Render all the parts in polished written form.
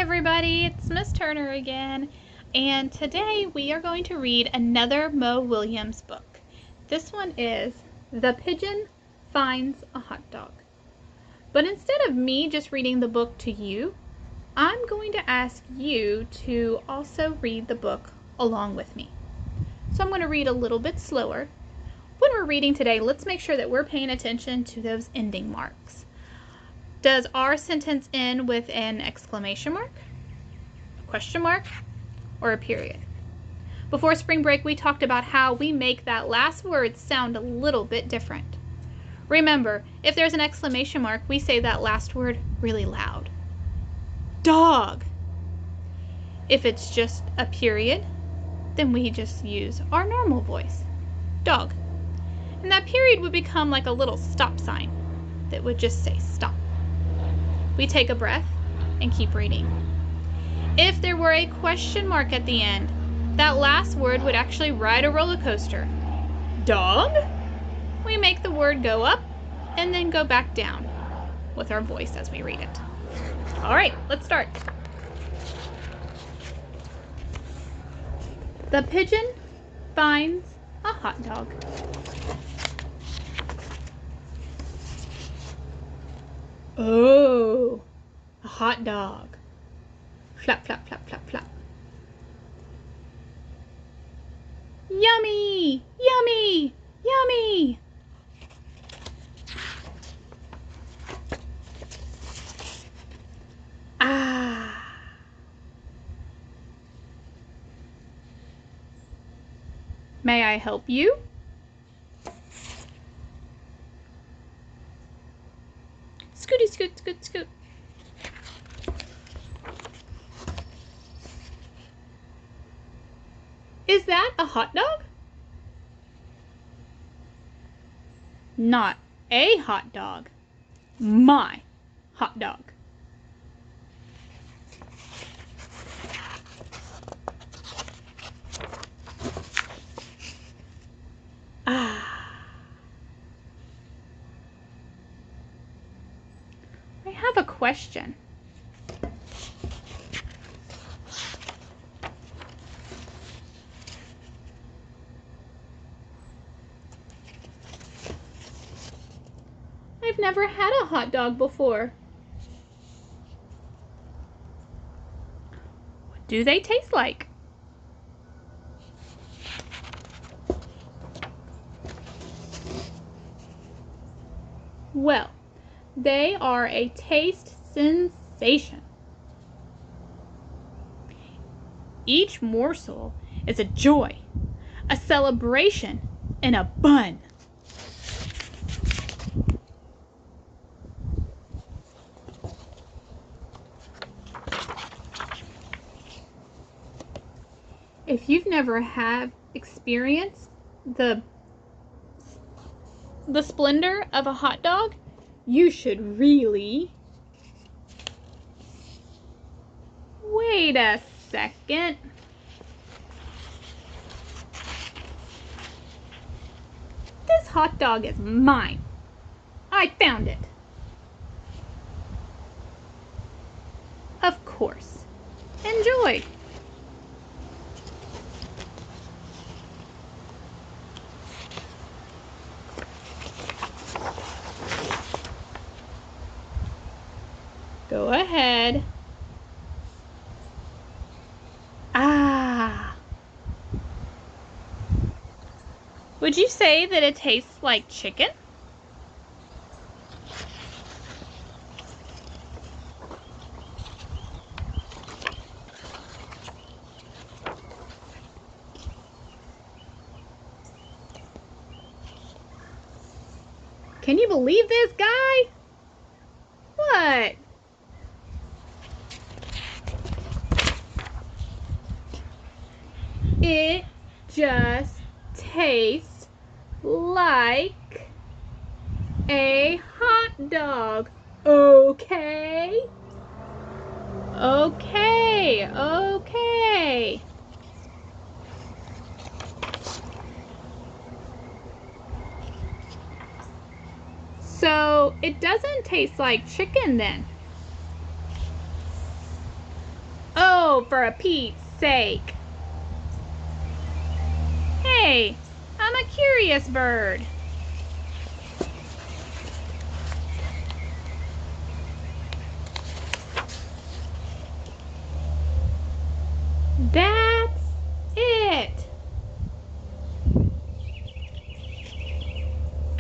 everybody, it's Miss Turner again, and today we are going to read another Mo Williams book. This one is The Pigeon Finds a Hot Dog. But instead of me just reading the book to you, I'm going to ask you to also read the book along with me. So I'm going to read a little bit slower. When we're reading today, let's make sure that we're paying attention to those ending marks. Does our sentence end with an exclamation mark, a question mark, or a period? Before spring break, we talked about how we make that last word sound a little bit different. Remember, if there's an exclamation mark, we say that last word really loud. Dog. If it's just a period, then we just use our normal voice. Dog. And that period would become like a little stop sign that would just say stop. We take a breath and keep reading. If there were a question mark at the end, that last word would actually ride a roller coaster. Dog? We make the word go up and then go back down with our voice as we read it. All right, let's start. The pigeon finds a hot dog. Oh, a hot dog. Flap, flap, flap, flap, flap. Yummy, yummy, yummy. Ah. May I help you? Scooty, scoot, scoot, scoot. Is that a hot dog? Not a hot dog. My hot dog. Ah. I have a question. I've never had a hot dog before. What do they taste like? Well, they are a taste sensation. Each morsel is a joy, a celebration, and a bun. If you've never have experienced the splendor of a hot dog, you should really. Wait a second. This hot dog is mine. I found it. Of course. Enjoy. Go ahead. Ah. Would you say that it tastes like chicken? Can you believe this, guy? What? It just tastes like a hot dog. Okay? Okay, okay. So it doesn't taste like chicken then. Oh, for Pete's sake. Hey, I'm a curious bird. That's it.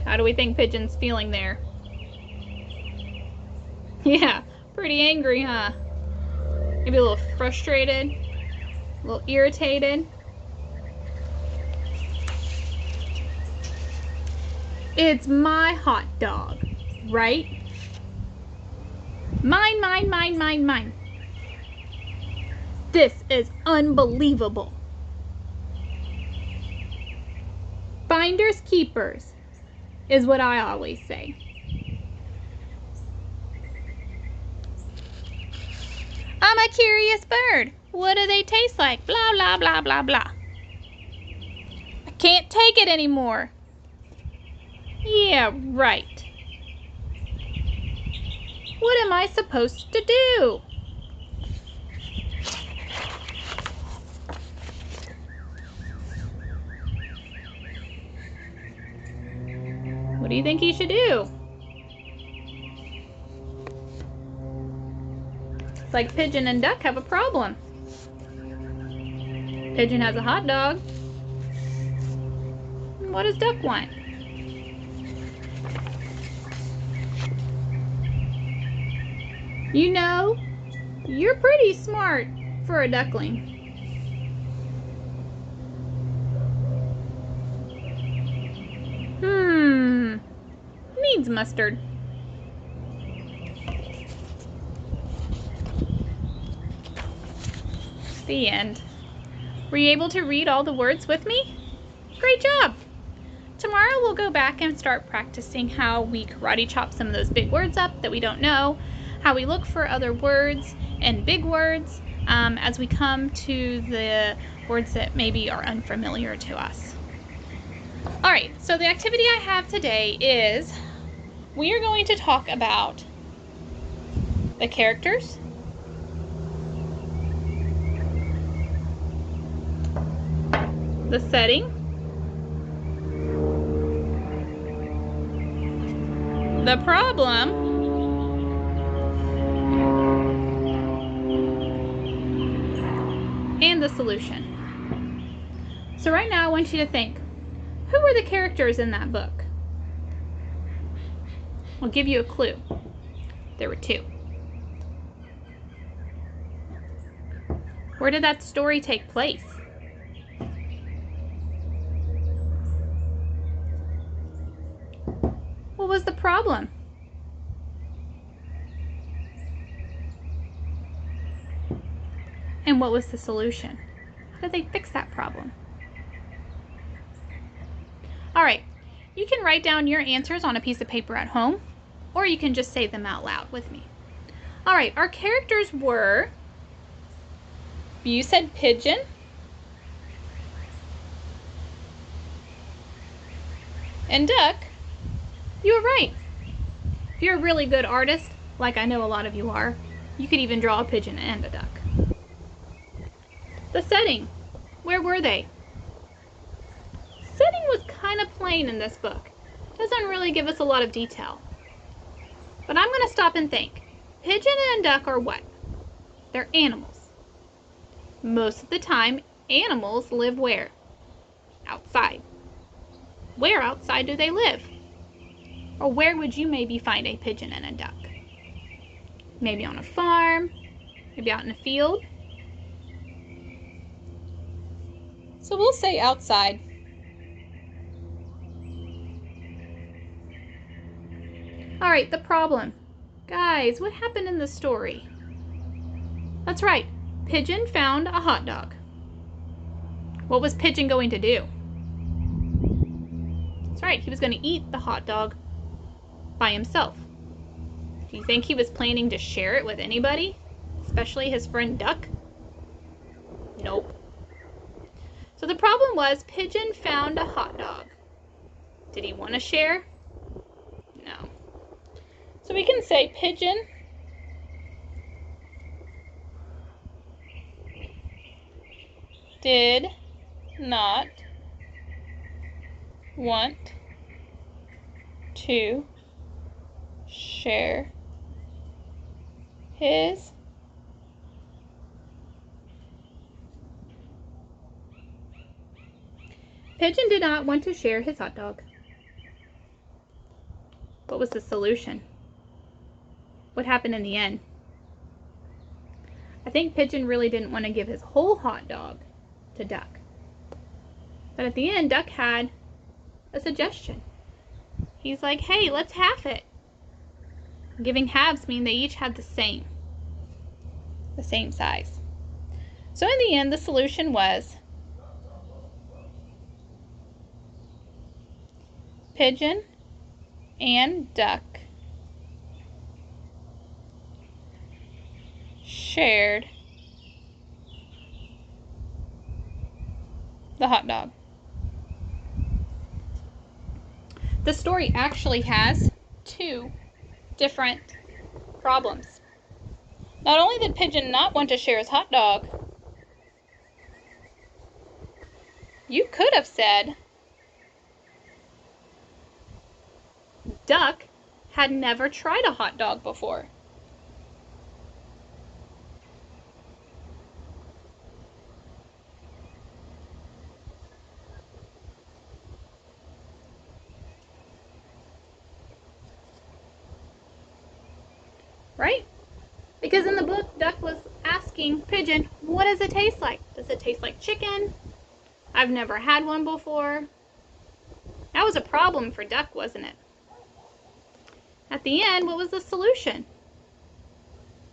How do we think Pigeon's feeling there? Yeah, pretty angry, huh? Maybe a little frustrated, a little irritated. It's my hot dog, right? Mine, mine, mine, mine, mine. This is unbelievable. Finders keepers is what I always say. I'm a curious bird. What do they taste like? Blah, blah, blah, blah, blah. I can't take it anymore. Yeah, right. What am I supposed to do? What do you think he should do? It's like Pigeon and Duck have a problem. Pigeon has a hot dog. What does Duck want? You know, you're pretty smart for a duckling. Needs mustard. The end. Were you able to read all the words with me? Great job! Tomorrow we'll go back and start practicing how we karate chop some of those big words up that we don't know, how we look for other words and big words as we come to the words that maybe are unfamiliar to us. All right, so the activity I have today is we are going to talk about the characters, the setting, the problem, and the solution. So right now I want you to think, who were the characters in that book? I'll give you a clue. There were two. Where did that story take place? What was the problem? And what was the solution? How did they fix that problem? All right, you can write down your answers on a piece of paper at home, or you can just say them out loud with me. All right, our characters were, you said Pigeon, and Duck. You were right. If you're a really good artist, like I know a lot of you are, you could even draw a pigeon and a duck. The setting, where were they? Setting was kind of plain in this book. Doesn't really give us a lot of detail. But I'm going to stop and think. Pigeon and duck are what? They're animals. Most of the time, animals live where? Outside. Where outside do they live? Or where would you maybe find a pigeon and a duck? Maybe on a farm, maybe out in a field. So we'll say outside. All right, the problem. Guys, what happened in the story? That's right, Pigeon found a hot dog. What was Pigeon going to do? That's right, he was going to eat the hot dog by himself. Do you think he was planning to share it with anybody? Especially his friend Duck? Nope. So the problem was Pigeon found a hot dog. Did he want to share? No. So we can say Pigeon did not want to share his Pigeon did not want to share his hot dog. What was the solution? What happened in the end? I think Pigeon really didn't want to give his whole hot dog to Duck. But at the end, Duck had a suggestion. He's like, hey, let's half it. Giving halves mean they each had the same size. So in the end, the solution was Pigeon and Duck shared the hot dog. The story actually has two different problems. Not only did Pigeon not want to share his hot dog, you could have said Duck had never tried a hot dog before. Right? Because in the book, Duck was asking Pigeon, what does it taste like? Does it taste like chicken? I've never had one before. That was a problem for Duck, wasn't it? At the end, what was the solution?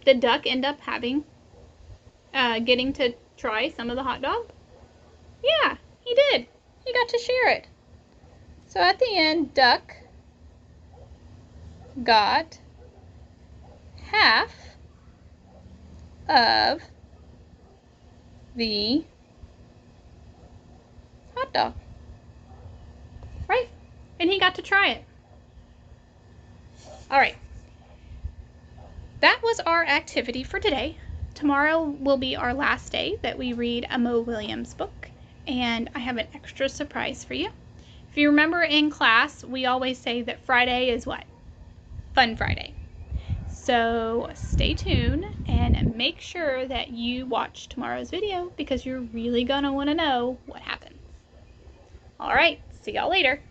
Did Duck end up getting to try some of the hot dog? Yeah, he did. He got to share it. So at the end, Duck got half of the hot dog. Right? And he got to try it. All right. That was our activity for today. Tomorrow will be our last day that we read a Mo Williams book, and I have an extra surprise for you. If you remember in class, we always say that Friday is what? Fun Friday. So stay tuned and make sure that you watch tomorrow's video because you're really gonna want to know what happens. All right, see y'all later.